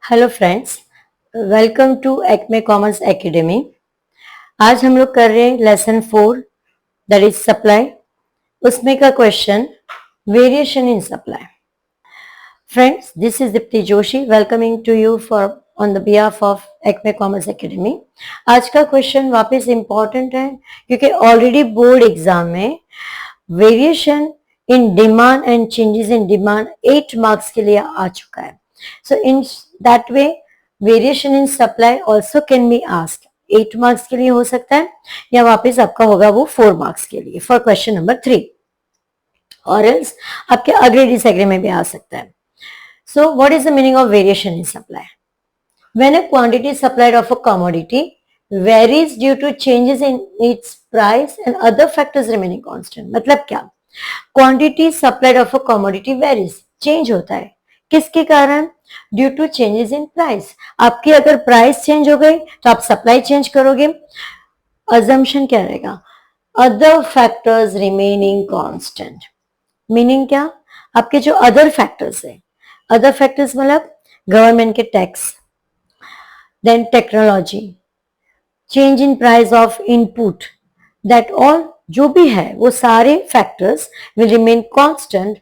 Hello friends, welcome to Acme commerce academy. आज हम लोग कर रहे हैं लेसन 4 दैट इज सप्लाई। उसमें का question variation in supply. Friends, this is Deepti Joshi welcoming to you for on the behalf of Acme commerce academy. आज का क्वेश्चन वापस इंपॉर्टेंट है क्योंकि ऑलरेडी बोर्ड एग्जाम में variation in demand and changes in demand 8 marks के लिए आ चुका है। So in that way, variation in supply also can be asked. 8 marks के लिए हो सकता है या वापस आपका होगा वो 4 मार्क्स के लिए फॉर क्वेश्चन नंबर 3 और एल्स आपके अगले डिसएग्री में भी आ सकता है। So what is the meaning of variation in supply? When a quantity supplied of a commodity varies due to changes in its price and other factors remaining constant. मतलब क्या? Quantity supplied of a commodity varies, change होता है किसके कारण? Due to changes in price. आपकी अगर price change हो गई तो आप सप्लाई चेंज करोगे। अजम्पशन क्या रहेगा? Other factors remaining constant. Meaning क्या? आपके जो अदर फैक्टर्स है, अदर फैक्टर्स मतलब गवर्नमेंट के tax, then technology, change in price of input, that all जो भी है वो सारे factors will remain constant,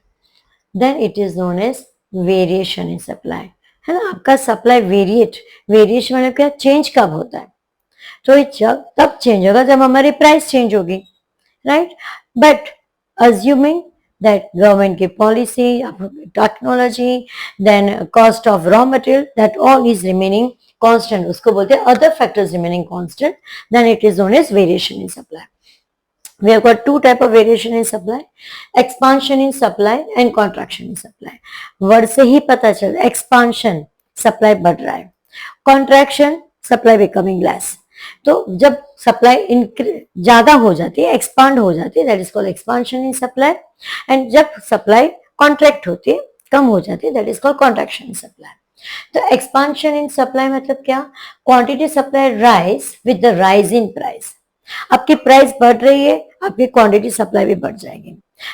then it is known as variation in supply. है ना, आपका सप्लाई वेरिएशन मतलब क्या? चेंज कब होता है? तो ये तब चेंज होगा जब हमारी प्राइस चेंज होगी, right? But assuming that government की policy, technology, then cost of raw material, that all is remaining constant, उसको बोलते हैं other factors remaining constant, then it is known as variation in supply. We have got two type of variation in supply, expansion in supply and contraction in supply. Word से ही पता चल, expansion supply बढ़ रहा है, contraction supply becoming less। तो जब supply ज्यादा हो जाती है, एक्सपांड हो जाती है, that is called expansion in supply. And जब सप्लाई कॉन्ट्रैक्ट होती है, कम हो जाती है, that is called contraction in supply. तो एक्सपांशन इन सप्लाई मतलब क्या? Quantity supply rise with the rise in price. आपकी प्राइस बढ़ रही है, आपकी क्वांटिटी सप्लाई भी बढ़ जाएगी।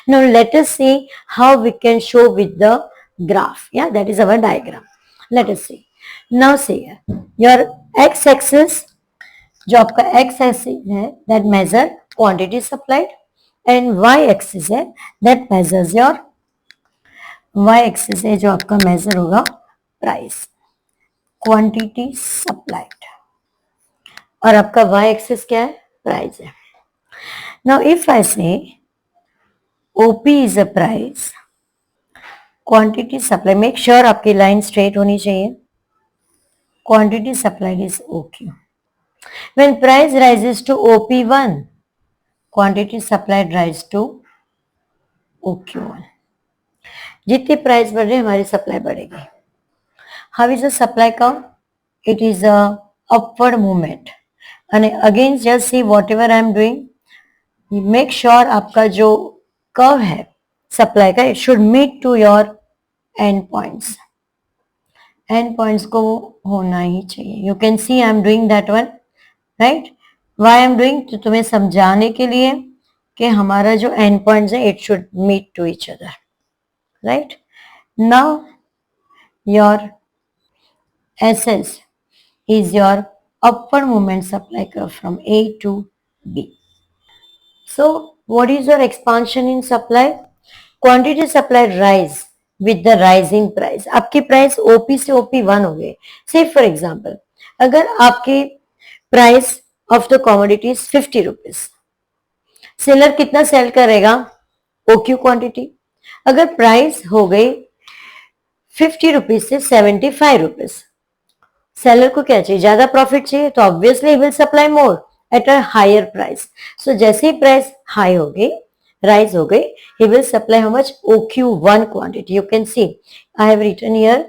Now let us see how we can show with the graph, या that is our diagram. Let us see. Now see your x axis, जो आपका एक्स एक्सिस है that measure quantity supplied, and y axis है that measures your, y axis है जो आपका major होगा price, quantity supplied, और आपका वाई एक्सिस क्या है? प्राइस है। Now if I say OP is a price, quantity supply, make sure आपकी लाइन स्ट्रेट होनी चाहिए, quantity supplied is OQ. When price rises to OP1, quantity supplied rise to OQ1. जितनी price बढ़ रही है हमारी सप्लाई बढ़ेगी। How is the supply curve? It is a upward movement. And again just see whatever I am doing, make sure आपका जो curve है supply का, it should meet to your end points. End points को होना ही चाहिए। You can see I am doing that one, right? Why I am doing, तो तुम्हें समझाने के लिए कि हमारा जो एंड पॉइंट्स है it should meet to each other, right? Now your SS is your upward movement supply curve from A to B. So what is your expansion in supply? Quantity supplied rise with the rising price. आपकी price OP से OP1 हो गई। Say for example, अगर आपकी price of the commodity is 50 rupees, seller कितना cell करेगा? OQ quantity. अगर price हो गई 50 रुपीज से 75 रुपीज, सेलर को क्या चाहिए? ज्यादा प्रॉफिट चाहिए, तो obviously he will supply more at a higher price. So जैसे ही प्राइस हाई हो गई, राइज हो गई, he will supply how much? OQ1 quantity. You can see I have written here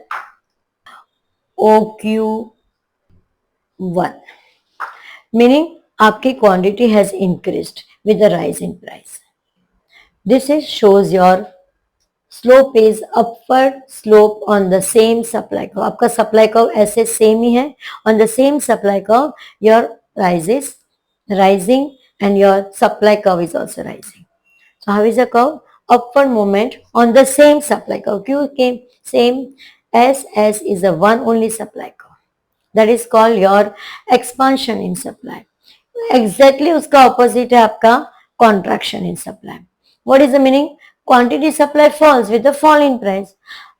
OQ1, meaning आपकी quantity has increased with the rise in price. This is shows your slope is upward slope on the same supply curve. आपका supply curve ऐसे same ही है, on the same supply curve your price is rising and your supply curve is also rising. So how is the curve? Upward movement on the same supply curve. क्यों came same SS is the one only supply curve. That is called your expansion in supply. Exactly उसका opposite है आपका contraction in supply. What is the meaning? Quantity supply falls with the fall in price.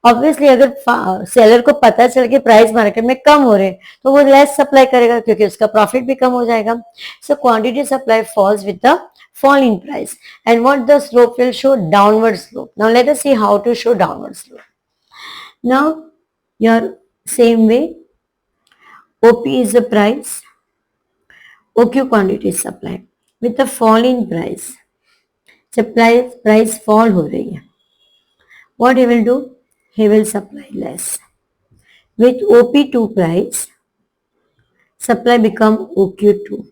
Obviously अगर seller को पता चल के price market में कम हो रहे हैं तो वो लेस सप्लाई करेगा क्योंकि उसका प्रॉफिट भी कम हो जाएगा. So quantity supply falls with the fall in price. And what the slope will show? Downward slope. Now let us see how to show downward slope. Now your same way, OP is the price, OQ quantity is supply. With the fall in price, supply price fall हो रही है. What he will do? He will supply less. With OP2 price, supply become OQ2.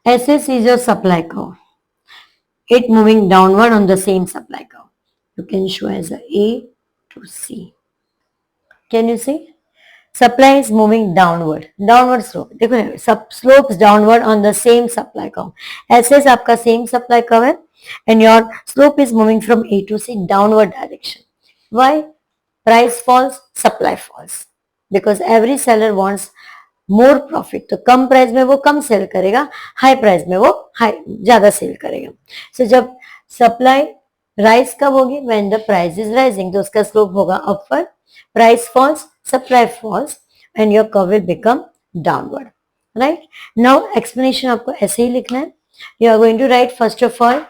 SS is your supply curve. It moving downward on the same supply curve. You can show as A to C. Can you see? Supply is moving downward. Downward slope. देखो slopes downward on the same supply curve. SS आपका same supply curve है and your slope is moving from A to C downward direction. Why? Price falls, supply falls. Because every seller wants more profit. तो कम price में वो कम cell करेगा, high price में वो ज्यादा cell करेगा. So जब सप्लाई राइज कब होगी? When the price is rising. तो उसका स्लोप होगा upward. Price falls, supply falls and your curve will become downward. Right? Now explanation आपको ऐसे ही लिखना है. You are going to write first of all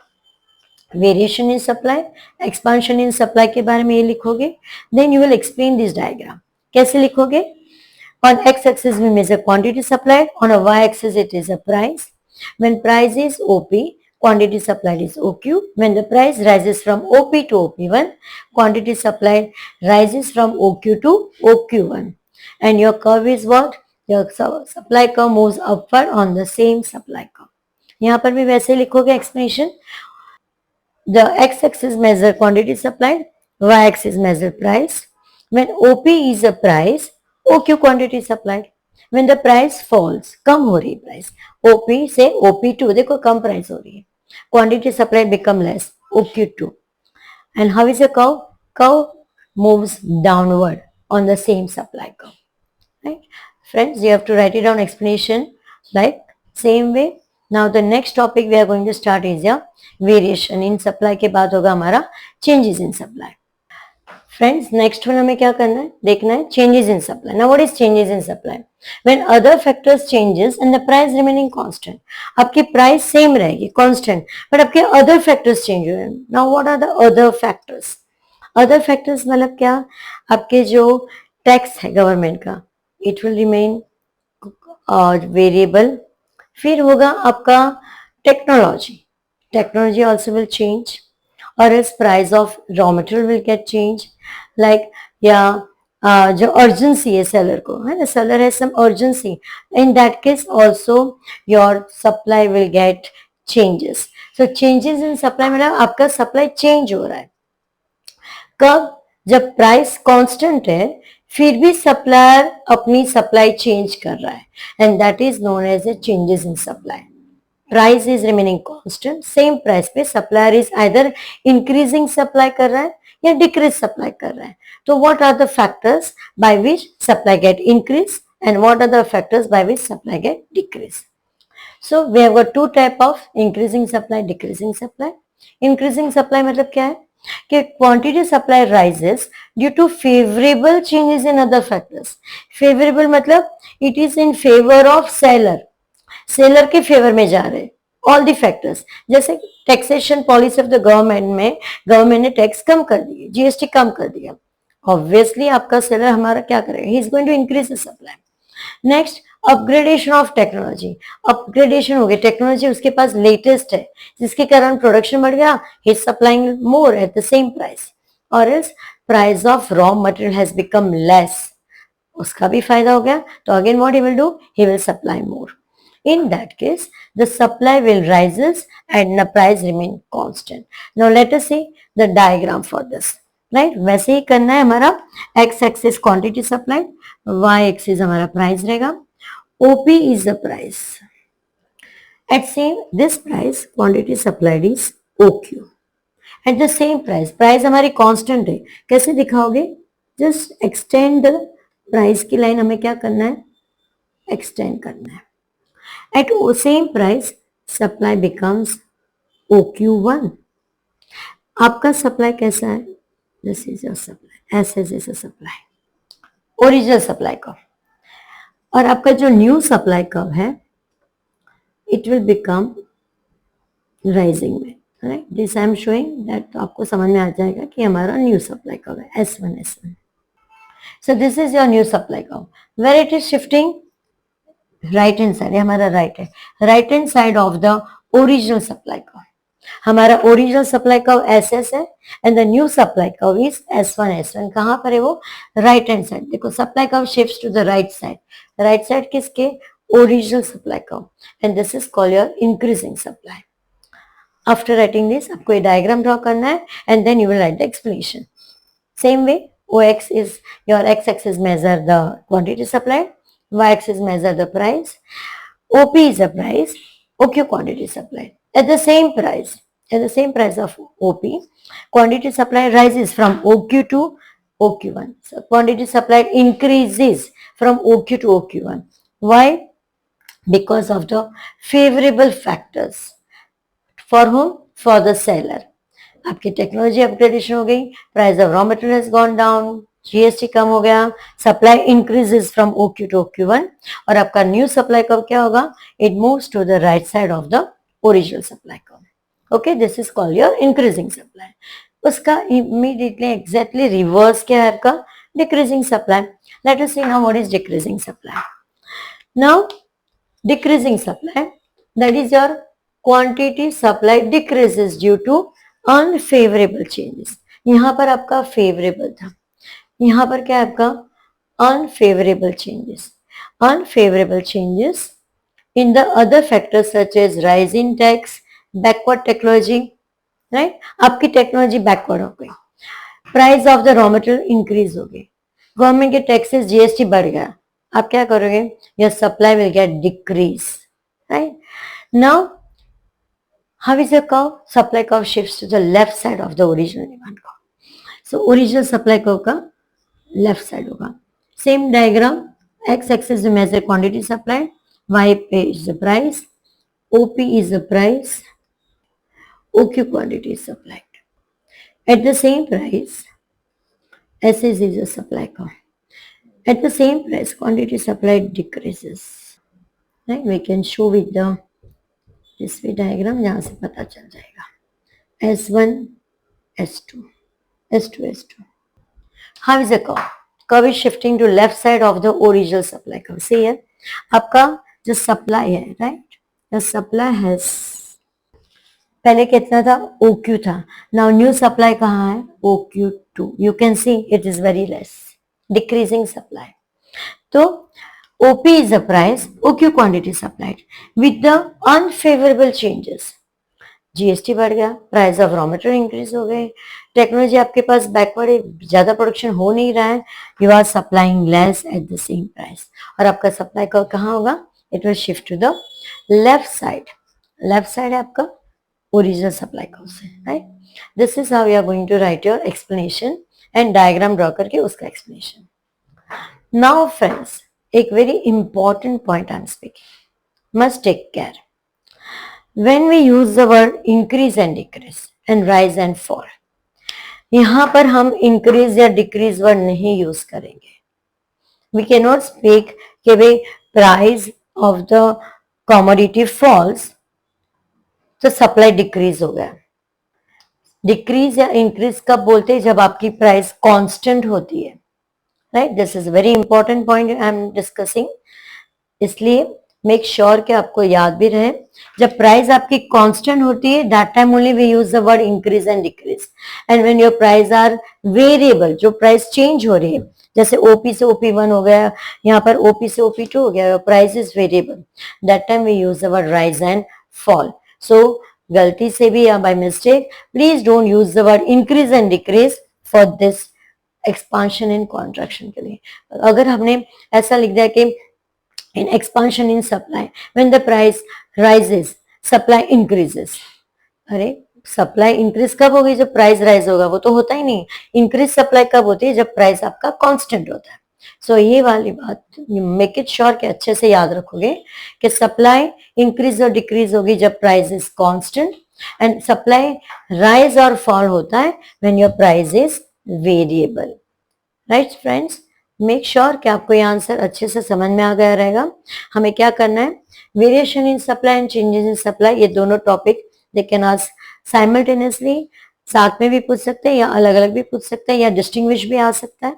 variation in supply, expansion in supply के बारे में ये लिखोगे. Then you will explain this diagram. कैसे लिखोगे? On x-axis we measure quantity supplied, on a y-axis it is a price. When price is OP, quantity supplied is OQ. When the price rises from OP to OP1, quantity supplied rises from OQ to OQ1. And your curve is what? Your supply curve moves upward on the same supply curve. यहाँ पर भी वैसे लिखोगे explanation. The x-axis measure quantity supplied, y-axis measure price. When OP is a price, OQ quantity supplied. When the price falls, कम हो रही price, OP से OP2 देखो कम price हो रही है, quantity supplied become less, OQ2. And how is the curve? Curve moves downward on the same supply curve. Right? Friends, you have to write it down explanation like same way. Now the next topic we are going to start is your variation in supply के बाद होगा हमारा changes in supply. Friends, next one हमें क्या करना है? देखना है changes in supply. Now what is changes in supply? When other factors changes and the price remaining constant. आपकी price same रहेगी constant, but आपके other factors change हुए. Now what are the other factors? Other factors मतलब क्या? आपके जो tax है government का, it will remain variable. फिर होगा आपका technology also will change, or else price of raw material will get change. Like या जो urgency है seller को, है ना, seller has some urgency, in that case also your supply will get changes. So changes in supply मतलब आपका supply change हो रहा है. कब? जब प्राइस कांस्टेंट है फिर भी सप्लायर अपनी सप्लाई चेंज कर रहा है, and that is known as a changes in supply. Price is remaining constant, same price पे supplier is either increasing supply कर रहा है या डिक्रीज सप्लाई कर रहा है. तो what are the factors by which supply get increase and what are the factors by which supply get decrease? So we have got two type of increasing supply, decreasing supply. Increasing supply मतलब क्या है कि quantity supply rises due to favourable changes in other factors. Favourable मतलब it is in favour of seller, seller के favour में जा रहे all the factors. जैसे taxation policy of the government में गवर्नमेंट ने टैक्स कम कर दिए, जीएसटी कम कर दिया, ऑब्वियसली आपका सेलर हमारा क्या करेगा? He is going to increase the supply. Next upgradation of technology. Upgradation हो गया, टेक्नोलॉजी उसके पास लेटेस्ट है जिसके कारण प्रोडक्शन बढ़ गया, he is supplying more at the same price. और is price of raw material has become less, उसका भी फायदा हो गया. तो again what he will do? He will supply more. In that case, the supply will rises and the price remain constant. Now let us see the diagram for this. Right? वैसे ही करना है हमारा. X axis quantity supplied, Y axis हमारा price रहेगा. OP is the price. At same this price quantity supplied is OQ. At the same price हमारी constant है. कैसे दिखाओगे? जस्ट एक्सटेंड द प्राइस की लाइन हमें क्या करना है, एक्सटेंड करना है. At same price supply becomes OQ1. आपका सप्लाई कैसा है, दिस इज योर सप्लाई, ऐसे जैसे सप्लाई, ओरिजिनल सप्लाई कर्व. और आपका जो न्यू सप्लाई कर्व है इट विल बिकम राइजिंग में, right. This I am showing that, तो आपको समझ में आ जाएगा कि हमारा न्यू सप्लाई कर्व है S1 S1. So this is your new supply curve. Where it is shifting, right hand side, हमारा राइट है, right hand side of the original supply curve. हमारा ओरिजिनल सप्लाई कर्व SS है and the new supply curve is S1 S1. कहां पर है वो, right hand side. देखो supply curve shifts to the right side, right side किसके, original supply curve, and this is called your increasing supply. After writing this आपको ये diagram draw करना है and then you will write the explanation. Same way OX is your x-axis measure the quantity supplied, y-axis measure the price, OP is the price, OQ quantity supplied. At the same price of OP, quantity supplied rises from OQ to OQ1. So quantity supplied increases from OQ to OQ1. Why? Because of the favorable factors. For whom? For the seller. आपकी technology upgradation हो गई, price of raw material has gone down, GST कम हो गया, supply increases from OQ to OQ1, और आपका new supply curve क्या होगा, it moves to the right side of the original supply curve. Okay, this is called your increasing supply. उसका immediately exactly reverse क्या है आपका, decreasing supply. Let us see now what is decreasing supply. Now decreasing supply, that is your quantity supply decreases due to unfavourable changes. यहां पर आपका favourable था, यहां पर क्या है आपका unfavourable changes. Unfavourable changes in the other factors such as rise in tax, backward technology, right. आपकी टेक्नोलॉजी बैकवर्ड हो गई, price of the raw material increase हो गई, गवर्नमेंट के टैक्सेस जीएसटी बढ़ गया, आप क्या करोगे, your supply will get decrease, right. Now how is your curve? Supply curve shifts to the left side of the original demand curve. So original supply curve का left side होगा. Same diagram, x axis we measure quantity supplied, y is the price, OP is the price, OQ quantity is supplied. At the same price, SS is the supply curve. At the same price, quantity supplied decreases. Right? We can show with the this way diagram, जहां से पता चल जाएगा. S1 S2 S2 S2. How is the curve? Curve is shifting to left side of the original supply curve. See here, आपका जो supply है, right? The supply has, पहले कितना था, OQ था. Now new supply कहाँ है, OQ2. You can see it is very less, decreasing supply. तो OP is the price, OQ quantity supplied with the unfavorable changes. GST बढ़ गया, price of raw material increase हो गए, technology आपके पास backward है, ज्यादा प्रोडक्शन हो नहीं रहा है, you are supplying less at the same price. और आपका सप्लाई कर्व कहाँ होगा, it will shift to the left side. Left side है आपका ओरिजिनल सप्लाई कर्व से, right. This is how you are going to write your explanation and diagram draw करके उसका explanation. Now friends, एक very important point I'm speaking. Must take care. When we use the word increase and decrease and rise and fall, यहां पर हम increase या decrease word नहीं use करेंगे. We cannot speak कि भाई price of the commodity falls तो supply decrease हो गया. Decrease या increase कब बोलते हैं, जब आपकी price constant होती है, right. This is very important point I am discussing, इसलिए मेक श्योर कि आपको याद भी रहे. जब प्राइस आपकी कांस्टेंट होती है, that time only we use the word increase and decrease. And when your price are variable, जो प्राइस चेंज हो रही है, जैसे ओपी से OP1 हो गया, यहाँ पर OP से OP2 हो गया, price is variable, that time we use the word rise and fall. So गलती से भी या by mistake please don't use the word increase and decrease for this expansion in contraction के लिए. अगर हमने ऐसा लिख दिया कि in expansion in supply, when the price rises supply increases, अरे सप्लाई इंक्रीज कब होगी? जब प्राइस राइज होगा। वो तो होता ही नहीं। इंक्रीज सप्लाई कब होती है? जब प्राइस आपका कांस्टेंट होता है। सो ये वाली बात मेक इट श्योर कि अच्छे से याद रखोगे कि सप्लाई इंक्रीज और डिक्रीज होगी जब price is constant, and supply rise और फॉल होता है when your price is variable. Right friends, make sure कि आपको ये आंसर अच्छे से समझ में आ गया रहेगा। हमें क्या करना है, variation in supply and changes in supply, ये दोनों topic they can ask simultaneously, साथ में भी पूछ सकते हैं या अलग अलग भी पूछ सकते हैं या डिस्टिंग्विश भी आ सकता है।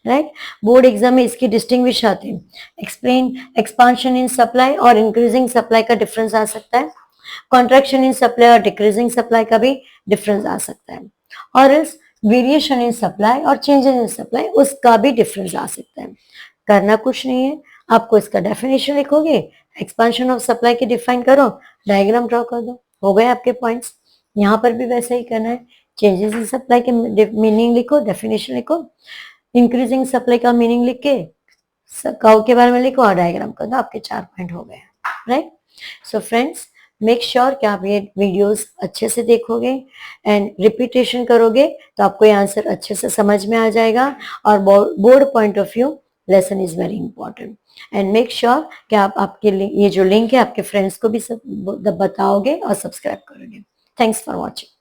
राइट, बोर्ड एग्जाम में इसकी डिस्टिंग्विश आते हैं। एक्सप्लेन एक्सपांशन इन सप्लाई और इंक्रीजिंग सप्लाई का डिफरेंस आ सकता है। कॉन्ट्रैक्शन इन सप्लाई और डिक्रीजिंग सप्लाई का भी डिफरेंस आ सकता है। और इस वेरिएशन इन सप्लाई और चेंजेस इन सप्लाई, उसका भी डिफरेंस आ सकता है। करना कुछ नहीं है, आपको इसका डेफिनेशन लिखोगे, एक्सपांशन ऑफ सप्लाई की डिफाइन करो, डायग्राम ड्रॉ कर दो, हो गए आपके पॉइंट्स। यहाँ पर भी वैसे ही करना है। चेंजेस इन सप्लाई के मीनिंग लिखो, डेफिनेशन लिखो, इंक्रीजिंग सप्लाई का मीनिंग लिख के कर्व के बारे में लिखो और डायग्राम कर दो, आपके 4 पॉइंट हो गए। Right, so friends, make sure कि आप ये वीडियोस अच्छे से देखोगे एंड रिपीटेशन करोगे तो आपको ये आंसर अच्छे से समझ में आ जाएगा। और board point of view lesson is very important. And make sure कि आप आपके ये जो लिंक है आपके फ्रेंड्स को भी सब बताओगे और सब्सक्राइब करोगे। Thanks for watching.